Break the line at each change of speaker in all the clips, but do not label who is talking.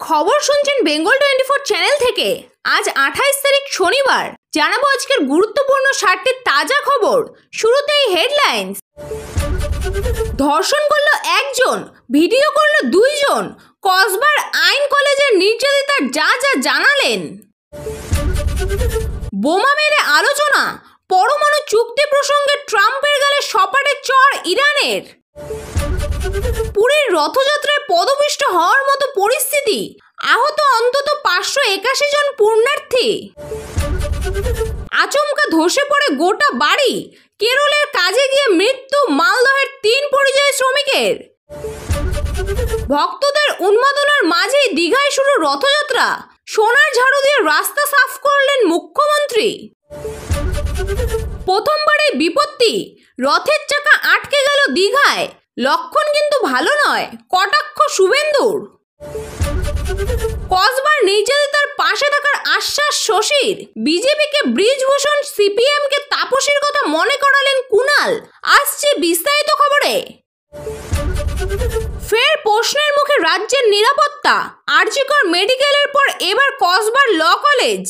খবর শুনছেন বেঙ্গল 24 চ্যানেল থেকে। আজ 28 তারিখ শনিবার। জানাবো আজকের গুরুত্বপূর্ণ 60টি তাজা খবর। শুরুতেই হেডলাইন্স। ধর্ষণ করলো একজন, ভিডিও করলো দুইজন। কসবার আইন কলেজের নির্যাতিতা যা জানালেন। বোমা মেরে আলোচনা, পরমাণু চুক্তি প্রসঙ্গে ট্রাম্পের গালে সপাটে চড় ইরানের। পুরীর রথযাত্রায় পদপিষ্ট হওয়ার মতো পরিস্থিতি, আহত অন্তত 581 জন পুণ্যার্থী। আচমকা ধসে পড়ে গোটা বাড়ি, কেরলের কাজে গিয়ে মৃত্যু মালদহের 3 পরিযায়ী শ্রমিকের। ভক্তদের উন্মাদনার মাঝেই দীঘায় শুরু রথযাত্রা, সোনার ঝাড়ু দিয়ে রাস্তা সাফ করলেন মুখ্যমন্ত্রী। প্রথমবারে বিপত্তি, রথের চাকা আটকে গেল দীঘায়। লক্ষণ কিন্তু ভালো নয়, কটাক্ষ শুভেন্দুর। কসবার নির্যাতিতার পাশে থাকার আশ্বাস শশীর। বিজেপিকে ব্রিজভূষণ, সিপিএমকে তাপসীর কথা মনে করালেন কুণাল। আসছে বিস্তারিত খবরে। ফের প্রশ্নের মুখে রাজ্যের নিরাপত্তা। আরজিকর মেডিকেলের পর এবার কসবার ল কলেজ।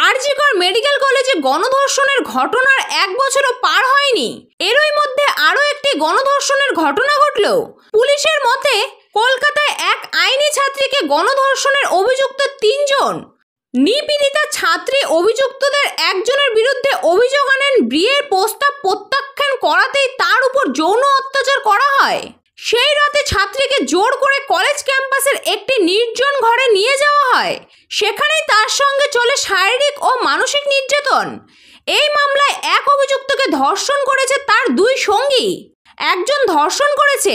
আরজিকর মেডিকেল কলেজে গণধর্ষণের ঘটনার 1 বছরও পার হয়নি। এরই মধ্যে আরও একটি গণধর্ষণের ঘটনা ঘটল। পুলিশের মতে কলকাতায় এক আইনি ছাত্রীকে গণধর্ষণের অভিযুক্ত 3 জন। নিপীড়িতা ছাত্রী অভিযুক্তদের একজনের বিরুদ্ধে অভিযোগ আনেন বিয়ের প্রস্তাব প্রত্যাখ্যান করাতেই তার উপর যৌন অত্যাচার করা হয়। সেই রাতে ছাত্রীকে জোর করে কলেজ ক্যাম্পাসের একটি নির্জন ঘরে নিয়ে যাওয়া হয়। সেখানেই তার সঙ্গে চলে শারীরিক ও মানসিক নির্যাতন। এই মামলায় এক অভিযুক্তকে ধর্ষণ করেছে তার 2 সঙ্গী। একজন ধর্ষণ করেছে,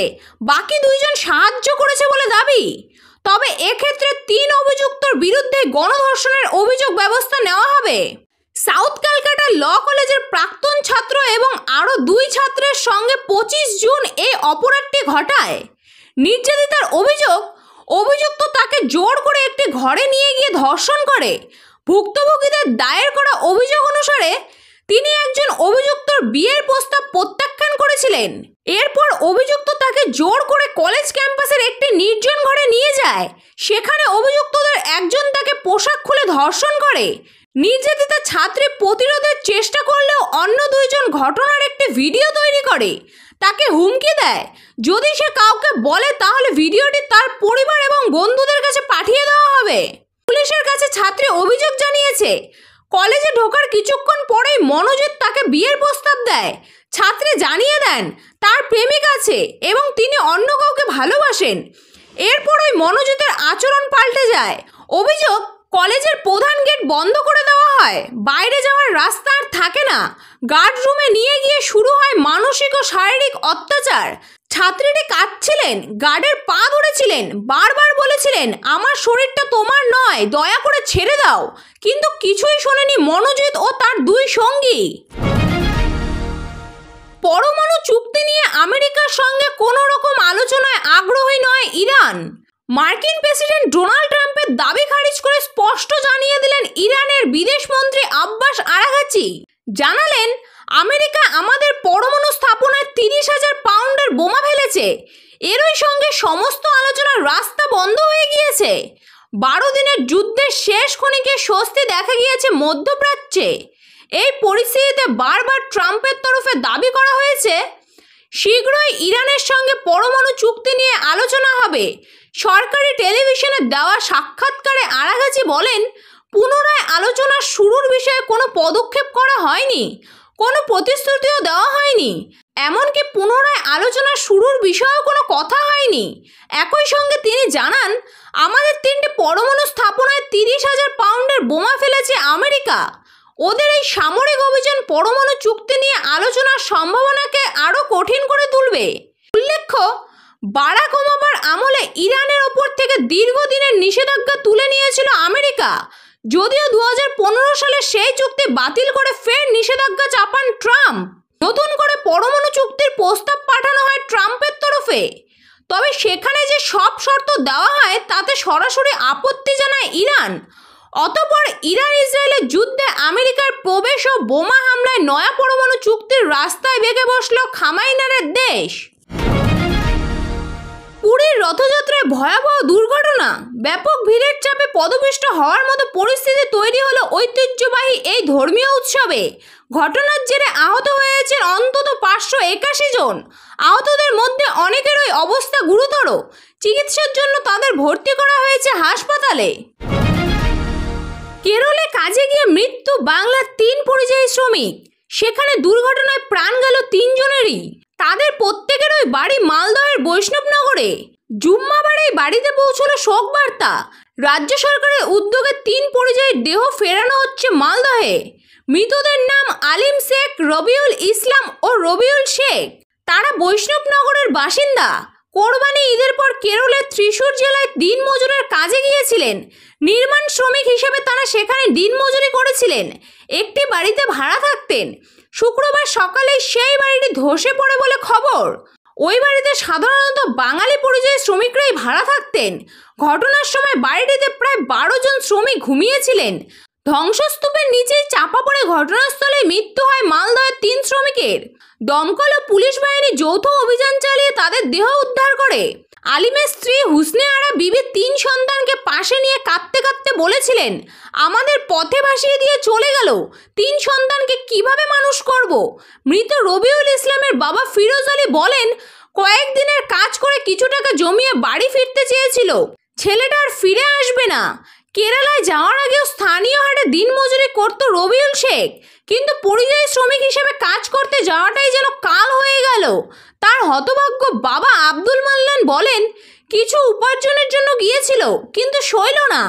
বাকি 2 জন সাহায্য করেছে বলে দাবি। তবে এক্ষেত্রে 3 অভিযুক্তর বিরুদ্ধে গণধর্ষণের অভিযোগ ব্যবস্থা নেওয়া হবে। সাউথ ক্যালকাটা ল কলেজের প্রাক্তন ছাত্র এবং আরও 2 ছাত্রের সঙ্গে 25 জুন এই অপরাধটি ঘটায়। নির্যাতিতার অভিযুক্ত তাকে জোর করে একটি ঘরে নিয়ে গিয়ে ধর্ষণ করে। ভুক্তভোগীদের দায়ের করা অভিযোগ অনুসারে তিনি একজন অভিযুক্তর বিয়ের প্রস্তাব প্রত্যাখ্যান করেছিলেন। এরপর অভিযুক্ত তাকে জোর করে কলেজ ক্যাম্পাসের একটি নির্জন ঘরে নিয়ে যায়। সেখানে অভিযুক্তদের একজন তাকে পোশাক খুলে ধর্ষণ করে। নির্যাতিতা ছাত্রী প্রতিরোধের চেষ্টা করলেও অন্য 2 জন ঘটনার একটি ভিডিও তৈরি করে তাকে হুমকি দেয়, যদি সে কাউকে বলে তাহলে ভিডিওটি তার পরিবার এবং বন্ধুদের কাছে পাঠিয়ে দেওয়া হবে। পুলিশের কাছে ছাত্রী অভিযোগ জানিয়েছে, কলেজে ঢোকার কিছুক্ষণ পরেই মনোজিৎ তাকে বিয়ের প্রস্তাব দেয়। ছাত্রী জানিয়ে দেন তার প্রেমিক আছে এবং তিনি অন্য কাউকে ভালোবাসেন। এরপর ওই মনোজিতের আচরণ পাল্টে যায়। অভিযোগ, কলেজের প্রধান গেট বন্ধ করে দেওয়া হয়, বাইরে যাওয়ার রাস্তা আর থাকে না। গার্ড রুমে নিয়ে গিয়ে শুরু হয় মানসিক ও শারীরিক অত্যাচার। ছাত্রীটি কাঁদছিলেন, গার্ডের পা ধরেছিলেন, বারবার বলেছিলেন আমার শরীরটা তোমার নয়, দয়া করে ছেড়ে দাও। কিন্তু কিছুই শোনেনি মনোজিৎ ও তার 2 সঙ্গী। পরমাণু চুক্তি নিয়ে আমেরিকার সঙ্গে কোনো রকম আলোচনায় আগ্রহী নয় ইরান। মার্কিন প্রেসিডেন্ট ডোনাল্ড ট্রাম্পের দাবি খারিজ করে স্পষ্ট জানিয়ে দিলেন ইরানের বিদেশমন্ত্রী আব্বাস আরাঘচি। জানালেন, আমেরিকা আমাদের পরমাণু স্থাপনায় 30,000 পাউন্ডের বোমা ফেলেছে। এরই সঙ্গে সমস্ত আলোচনার রাস্তা বন্ধ হয়ে গিয়েছে। 12 দিনের যুদ্ধের শেষ ক্ষণিকে স্বস্তি দেখা গিয়েছে মধ্যপ্রাচ্যে। এই পরিস্থিতিতে বারবার ট্রাম্পের তরফে দাবি করা হয়েছে শীঘ্রই ইরানের সঙ্গে পরমাণু চুক্তি নিয়ে আলোচনা হবে। সরকারি টেলিভিশনে দেওয়া সাক্ষাৎকারে আরাঘচি বলেন, পুনরায় আলোচনা শুরুর বিষয়ে কোনো পদক্ষেপ করা হয়নি, কোনো প্রতিশ্রুতিও দেওয়া হয়নি, এমনকি পুনরায় আলোচনা শুরুর বিষয়েও কোনো কথা হয়নি। একই সঙ্গে তিনি জানান, আমাদের 3টি পরমাণু স্থাপনায় 30,000 পাউন্ডের বোমা ফেলেছে আমেরিকা। ওদের এই সামরিক অভিযান পরমাণু চুক্তি নিয়ে আলোচনার সম্ভাবনাকে আরও কঠিন করে তুলবে। উল্লেখ্য, বারাক ওবামার আমলে ইরানের ওপর থেকে দীর্ঘদিনের নিষেধাজ্ঞা তুলে নিয়েছিল আমেরিকা। যদিও 2015 সালে সেই চুক্তি বাতিল করে ফের নিষেধাজ্ঞা চাপান ট্রাম্প। নতুন করে পরমাণু চুক্তির প্রস্তাব পাঠানো হয় ট্রাম্পের তরফে। তবে সেখানে যে সব শর্ত দেওয়া হয় তাতে সরাসরি আপত্তি জানায় ইরান। অতঃপর ইরান ইসরায়েলের যুদ্ধে আমেরিকার প্রবেশ ও বোমা হামলায় নয়া পরমাণু চুক্তির রাস্তায় বেঁকে বসল খামেনির দেশ। পুরীর রথযাত্রায় ভয়াবহ দুর্ঘটনা, ব্যাপক ভিড়ের চাপে পদপিষ্ট হওয়ার মতো পরিস্থিতি তৈরি হলো ঐতিহ্যবাহী এই ধর্মীয় উৎসবে। ঘটনার জেরে আহত হয়েছেন অন্তত 581 জন। আহতদের মধ্যে অনেকেরই অবস্থা গুরুতর। চিকিৎসার জন্য তাদের ভর্তি করা হয়েছে হাসপাতালে। কেরলে কাজে গিয়ে মৃত্যু বাংলার 3 পরিযায়ী শ্রমিক। সেখানে দুর্ঘটনায় প্রাণ গেল 3 জনেরই। তাদের প্রত্যেকেরই বাড়ি মালদহের বৈষ্ণবনগরে। জুম্মাবারেই বাড়িতে পৌঁছলো শোক বার্তা। রাজ্য সরকারের উদ্যোগে 3 পরিযায়ীর দেহ ফেরানো হচ্ছে মালদহে। মৃতদের নাম আলিম শেখ, রবিউল ইসলাম ও রবিউল শেখ। তারা বৈষ্ণবনগরের বাসিন্দা। কোরবানি ঈদের পর কেরলের ত্রিশূর জেলায় দিনমজুরের কাজে গিয়েছিলেন। নির্মাণ শ্রমিক হিসেবে তারা সেখানে দিনমজুরি করেছিলেন। একটি বাড়িতে ভাড়া থাকতেন। শুক্রবার সকালে সেই বাড়িটি ধসে পড়ে বলে খবর। ওই বাড়িতে সাধারণত বাঙালি পরিযায়ী শ্রমিকরাই ভাড়া থাকতেন। ঘটনার সময় বাড়িটিতে প্রায় 12 জন শ্রমিক ঘুমিয়েছিলেন। ধ্বংসস্তূপের নিচেই চাপা পড়ে ঘটনাস্থলে মৃত্যু হয় মালদহের 3 শ্রমিকের। দমকল ও পুলিশ বাহিনী যৌথ অভিযান চালিয়ে তাদের দেহ উদ্ধার করে। আলিমের স্ত্রী হুসনে আরা বিবি 3 সন্তানকে পাশে নিয়ে কাঁদতে কাঁদতে বলেছিলেন, আমাদের পথে ভাসিয়ে দিয়ে চলে গেল। 3 সন্তানকে কিভাবে মানুষ করব? মৃত রবিউল ইসলামের বাবা ফিরোজ আলী বলেন, কয়েকদিনের কাজ করে কিছু টাকা জমিয়ে বাড়ি ফিরতে চেয়েছিল। ছেলেটা আর ফিরে আসবে না। কেরালায় যাওয়ার আগেও স্থানীয় হাটে দিনমজুরি করত রবিউল শেখ, কিন্তু পরিযায়ী শ্রমিক হিসেবে কাজ করতে যাওয়াটাই যেন কাল হয়ে গেল। তার হতভাগ্য বাবা আব্দুল মাল্লান বলেন, কিছু উপার্জনের জন্য গিয়েছিল, কিন্তু সইল না।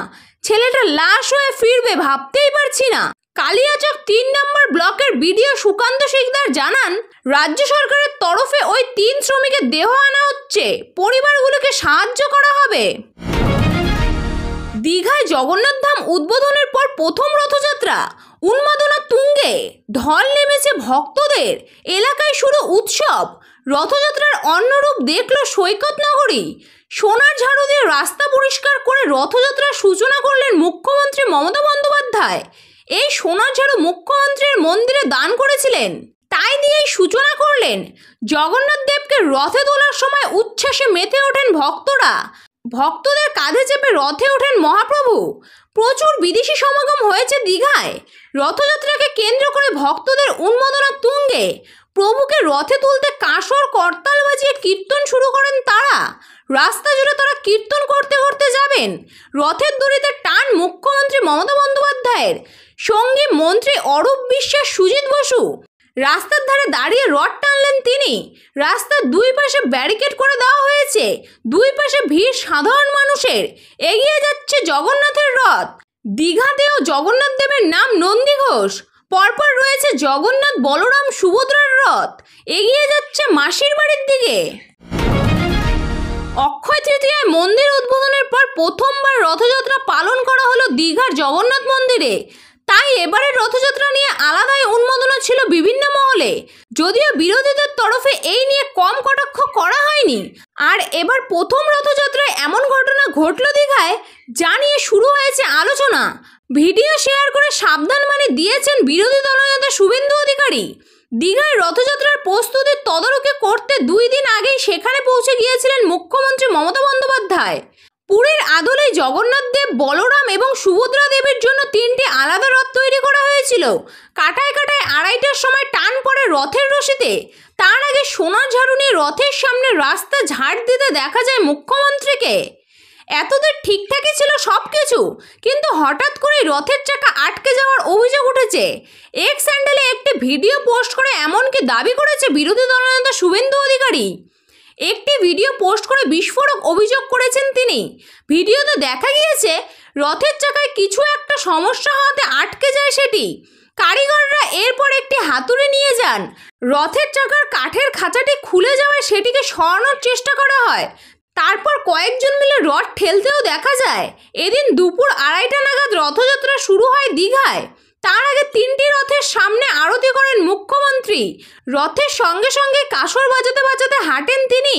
ছেলেটা লাশ হয়ে ফিরবে ভাবতেই পারছি না। কালিয়াচক 3 নম্বর ব্লকের বিডিও সুকান্ত শিকদার জানান, রাজ্য সরকারের তরফে ওই 3 শ্রমিকের দেহ আনা হচ্ছে। পরিবারগুলোকে সাহায্য করা হবে। দীঘায় জগন্নাথ ধাম উদ্বোধনের পর প্রথম রথযাত্রা, উন্মাদনা তুঙ্গে। ঢল নেমেছে ভক্তদের। এলাকায় শুরু উৎসব। রথযাত্রার অন্য রূপ দেখল সৈকত নগরী। সোনার ঝাড়ু দিয়ে রাস্তা পরিষ্কার করে রথযাত্রার সূচনা করলেন মুখ্যমন্ত্রী মমতা বন্দ্যোপাধ্যায়। এই সোনার ঝাড়ু মুখ্যমন্ত্রীর মন্দিরে দান করেছিলেন, তাই দিয়েই সূচনা করলেন। জগন্নাথ দেবকে রথে তোলার সময় উচ্ছ্বাসে মেতে ওঠেন ভক্তরা। ভক্তদের কাঁধে চেপে রথে ওঠেন মহাপ্রভু। প্রচুর বিদেশি সমাগম হয়েছে দীঘায়। রথযাত্রাকে কেন্দ্র করে ভক্তদের উন্মাদনা তুঙ্গে। প্রভুকে রথে তুলতে কাঁসর করতাল বাজিয়ে কীর্তন শুরু করেন তারা। রাস্তা জুড়ে তারা কীর্তন করতে করতে যাবেন। রথের দড়িতে টান মুখ্যমন্ত্রী মমতা বন্দ্যোপাধ্যায়ের। সঙ্গী মন্ত্রী অরূপ বিশ্বাস, সুজিত বসু। রাস্তার ধারে দাঁড়িয়ে রথ টানলেন তিনি। রাস্তার 2 পাশে ব্যারিকেড করে দেওয়া হয়েছে। 2 পাশে ভিড় সাধারণ মানুষের। এগিয়ে যাচ্ছে জগন্নাথের রথ। দীঘাতেও জগন্নাথ দেবের নাম নন্দী ঘোষ। পরপর রয়েছে জগন্নাথ, বলরাম, সুভদ্রার রথ। এগিয়ে যাচ্ছে মাসির বাড়ির দিকে। অক্ষয় তৃতীয়ায় মন্দির উদ্বোধনের পর প্রথমবার রথযাত্রা পালন করা হলো দীঘার জগন্নাথ মন্দিরে। তাই এবারের রথযাত্রা নিয়ে আলাদাই উন্মাদনা ছিল বিভিন্ন মহলে। যদিও বিরোধীদের তরফে এই নিয়ে কম কটাক্ষ করা হয়নি। আর এবার প্রথম রথযাত্রায় এমন ঘটনা ঘটল দীঘায়, যা নিয়ে শুরু হয়েছে আলোচনা। ভিডিও শেয়ার করে সাবধানবাণী দিয়েছেন বিরোধী দলনেতা শুভেন্দু অধিকারী। দীঘায় রথযাত্রার প্রস্তুতির তদারকি করতে 2 দিন আগেই সেখানে পৌঁছে গিয়েছিলেন মুখ্যমন্ত্রী মমতা বন্দ্যোপাধ্যায়। পুরীর আদলে জগন্নাথ দেব, বলরাম এবং সুভদ্রা দেবের জন্য 3টি আলাদা রথ তৈরি করা হয়েছিল। কাটায় কাটায় 2:30টার সময় টান পড়ে রথের রশিতে। তার আগে সোনার ঝাড়ু নিয়ে রথের সামনে রাস্তা ঝাড় দিতে দেখা যায় মুখ্যমন্ত্রীকে। এতদিন ঠিকঠাকই ছিল সব কিছু, কিন্তু হঠাৎ করেই রথের চাকা আটকে যাওয়ার অভিযোগ উঠেছে। এক্স হ্যান্ডেলে একটি ভিডিও পোস্ট করে এমনকি দাবি করেছে বিরোধী দলনেতা শুভেন্দু অধিকারী। একটি ভিডিও পোস্ট করে বিস্ফোরক অভিযোগ করেছেন তিনি। ভিডিওতে দেখা গিয়েছে রথের চাকায় কিছু একটা সমস্যা হওয়াতে আটকে যায় সেটি। কারিগররা এরপর একটি হাতুড়ি নিয়ে যান। রথের চাকার কাঠের খাঁচাটি খুলে যাওয়ায় সেটিকে সরানোর চেষ্টা করা হয়। তারপর কয়েকজন মিলে রথ ঠেলতেও দেখা যায়। এদিন দুপুর 2:30টা নাগাদ রথযাত্রা শুরু হয় দীঘায়। তার আগে 3টি রথের সামনে আরতি করেন মুখ্যমন্ত্রী। রথের সঙ্গে সঙ্গে কাঁসর বাজাতে বাজাতে হাঁটেন তিনি।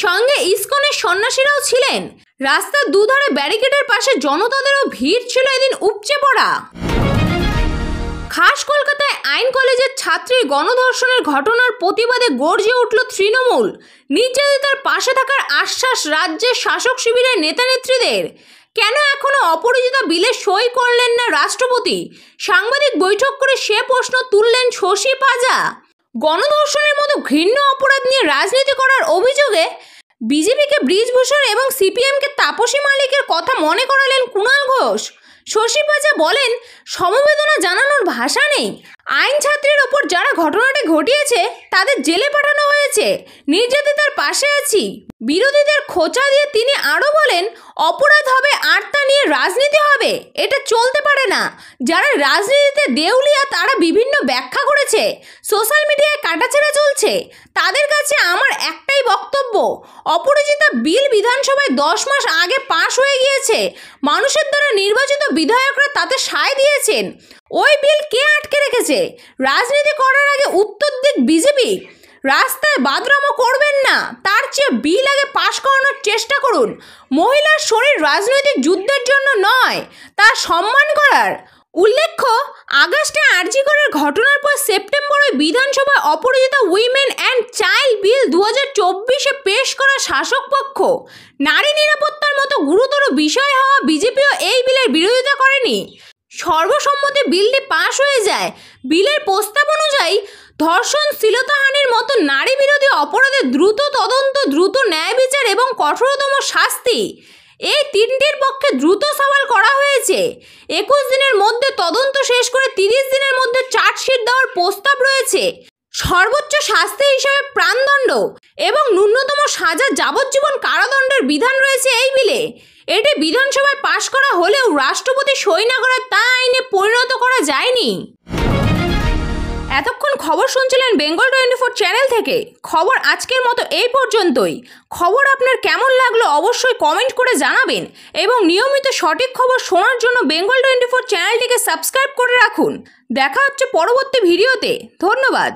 সঙ্গে ইসকনের সন্ন্যাসীরাও ছিলেন। রাস্তার দুধারে ব্যারিকেডের পাশে জনতাদেরও ভিড় ছিল এদিন উপচে পড়া। খাস কলকাতায় আইন কলেজের ছাত্রীর গণধর্ষণের ঘটনার প্রতিবাদে গর্জে উঠল তৃণমূল। নির্যাতিতার পাশে থাকার আশ্বাস রাজ্যের শাসক শিবিরের নেতানেত্রীদের। কেন এখনো অপরাজিতা বিলে সই করলেন না রাষ্ট্রপতি? সাংবাদিক বৈঠক করে সে প্রশ্ন তুললেন শশী পাজা। গণধর্ষণের মতো ঘৃণ্য অপরাধ নিয়ে রাজনীতি করার অভিযোগে বিজেপিকে বৃজভূষণ এবং সিপিএমকে তাপসী মালিকের কথা মনে করালেন কুণাল ঘোষ। শশী পাজা বলেন, সমবেদনা জানানোর ভাষা নেই। আইন ছাত্রীর ওপর যারা ঘটনাটি ঘটিয়েছে তাদের জেলে পাঠানো হয়েছে। নির্যাতিতার পাশে আছি। বিরোধীদের খোঁচা দিয়ে তিনি আরও বলেন, অপরাধ হবে আর তা নিয়ে রাজনীতি হবে, এটা চলতে পারে না। যারা রাজনীতিতে দেউলিয়া তারা বিভিন্ন ব্যাখ্যা করেছে, সোশ্যাল মিডিয়ায় কাটাছেড়া চলছে। তাদের কাছে আমার একটাই বক্তব্য, অপরাজিতা বিল বিধানসভায় 10 মাস আগে পাশ হয়ে গিয়েছে। মানুষের দ্বারা নির্বাচিত বিধায়করা তাতে সায় দিয়েছেন। ওই বিল কে আটকে রেখেছে? রাজনীতি করার আগে উত্তর দিক বিজেপি। রাস্তায় বাদরামো করবেন না, তার চেয়ে বিল আগে পাশ করানোর চেষ্টা করুন। মহিলার শরীর রাজনৈতিক যুদ্ধের জন্য নয়, তা সম্মান করার। উল্লেখ্য, আগস্টে আরজি করের ঘটনার পর সেপ্টেম্বরে বিধানসভায় অপরাজিতা উইমেন অ্যান্ড চাইল্ড বিল 2024-এ পেশ করা শাসক পক্ষ। নারী নিরাপত্তার মতো গুরুতর বিষয় হওয়া বিজেপিও এই বিলের বিরোধিতা করেনি। সর্বসম্মতে বিলটি পাশ হয়ে যায়। বিলের প্রস্তাব অনুযায়ী ধর্ষণ, শ্লীলতাহানির মতো নারী বিরোধী অপরাধে দ্রুত তদন্ত, দ্রুত ন্যায় বিচার এবং কঠোরতম শাস্তি, এই তিনটির পক্ষে দ্রুত সওয়াল করা হয়েছে। 21 দিনের মধ্যে তদন্ত শেষ করে 30 দিনের মধ্যে চার্জশিট দেওয়ার প্রস্তাব রয়েছে। সর্বোচ্চ শাস্তি হিসাবে প্রাণদণ্ড এবং ন্যূনতম সাজা যাবজ্জীবন কারাদণ্ডের বিধান রয়েছে এই বিলে। এটি বিধানসভায় পাশ করা হলেও রাষ্ট্রপতি সই না করে তা আইনে পরিণত করা যায়নি। এতক্ষণ খবর শুনছিলেন বেঙ্গল 24 চ্যানেল থেকে। খবর আজকের মতো এই পর্যন্তই। খবর আপনার কেমন লাগলো অবশ্যই কমেন্ট করে জানাবেন এবং নিয়মিত সঠিক খবর শোনার জন্য বেঙ্গল 24 চ্যানেলটিকে সাবস্ক্রাইব করে রাখুন। দেখা হচ্ছে পরবর্তী ভিডিওতে। ধন্যবাদ।